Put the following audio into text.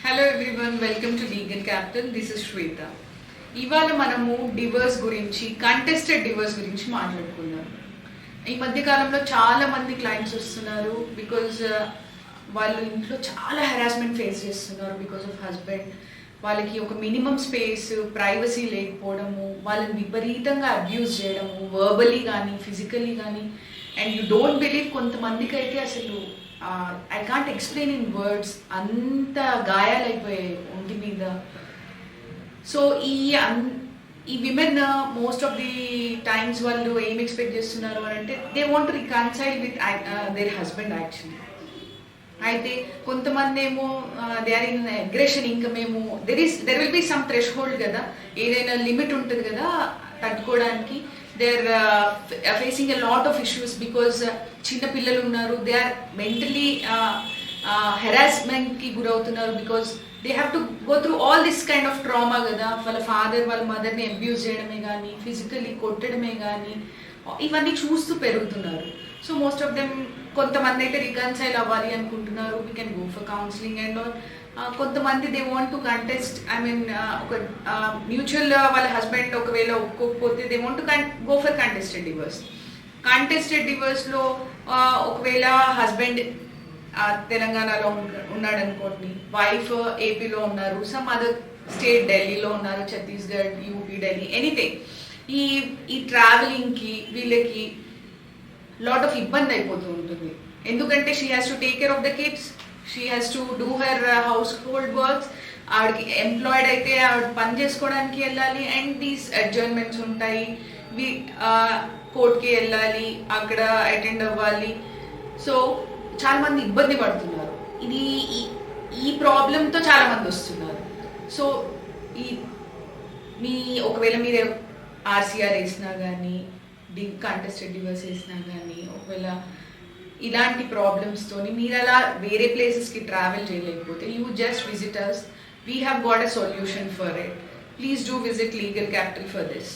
Hello everyone, welcome to legal capital. This is Shweta. ఇవాళ మనము divorce గురించి, కంటెస్టెడ్ డివోర్స్ గురించి మాట్లాడుకుందాం. ఈ మధ్య కాలంలో చాలా మంది క్లయింట్స్ వస్తున్నారు బికాజ్ వాళ్ళు ఇంట్లో చాలా హెరాస్మెంట్ ఫేస్ చేస్తున్నారు బికాజ్ ఆఫ్ హస్బెండ్. వాళ్ళకి ఒక మినిమం స్పేస్, ప్రైవసీ లేకపోవడము, వాళ్ళని విపరీతంగా అబ్యూజ్ చేయడము, వర్బలీ కానీ ఫిజికలీ కానీ. అండ్ యూ డోంట్ బిలీవ్, కొంతమందికి అయితే అసలు I can't explain in words, అంత గాయాలైపోయాయి ఒంటి మీద. సో ఈ women most of the times వాళ్ళు ఏం ఎక్స్పెక్ట్ చేస్తున్నారు అని అంటే, they want to reconcile with their husband actually. అయితే కొంతమంది ఏమో దే ఆర్ ఇన్ అగ్రెషన్. ఇంకా మేము there will be some threshold కదా, ఏదైనా లిమిట్ ఉంటుంది కదా తట్టుకోవడానికి. They are facing a lot of issues because చిన్న పిల్లలు ఉన్నారు. దే ఆర్ మెంటలీ హెరాస్మెంట్కి గురవుతున్నారు because they have to go through all this kind of trauma కదా. వాళ్ళ ఫాదర్ వాళ్ళ మదర్ని అబ్యూజ్ చేయడమే కానీ, ఫిజికల్లీ కొట్టడమే కానీ, ఇవన్నీ చూస్తూ పెరుగుతున్నారు. సో మోస్ట్ ఆఫ్ దెమ్, కొంతమంది అయితే రికన్సైల్ అవ్వాలి అనుకుంటున్నారు, we can go for counselling and all. కొంతమంది they want to contest, I mean ఒక మ్యూచువల్ వాళ్ళ హస్బెండ్ ఒకవేళ ఒప్పుకోకపోతే they want to go for contested divorce. Contested డివోర్స్లో ఒకవేళ హస్బెండ్ తెలంగాణలో ఉన్నాడు అనుకోండి, వైఫ్ ఏపీలో ఉన్నారు, సమ్ అదర్ స్టేట్ ఢిల్లీలో ఉన్నారు, ఛత్తీస్గఢ్, యూపీ, ఢిల్లీ, ఎనీథింగ్. ఈ ట్రావెలింగ్కి వీళ్ళకి లాట్ ఆఫ్ ఇబ్బంది అయిపోతూ ఉంటుంది. ఎందుకంటే she has to take care of the kids, she has to do her house hold works. ఆవిడకి ఎంప్లాయిడ్ అయితే ఆవిడ పని చేసుకోవడానికి వెళ్ళాలి, అండ్ దీస్ అడ్జర్న్మెంట్స్ ఉంటాయి, కోర్ట్కి వెళ్ళాలి, అక్కడ అటెండ్ అవ్వాలి. సో చాలా మంది ఇబ్బంది పడుతున్నారు. ఈ ప్రాబ్లంతో చాలా మంది వస్తున్నారు. సో ఒకవేళ మీరు ఆర్సీఆర్ వేసినా కానీ, కంటెస్టెడ్ డివోర్స్ వేసినా కానీ, ఒకవేళ ఇలాంటి ప్రాబ్లమ్స్తోని మీరు అలా వేరే ప్లేసెస్కి ట్రావెల్ చేయలేకపోతే, you just visit us. We have got a solution for it. Please do visit legal capital for this.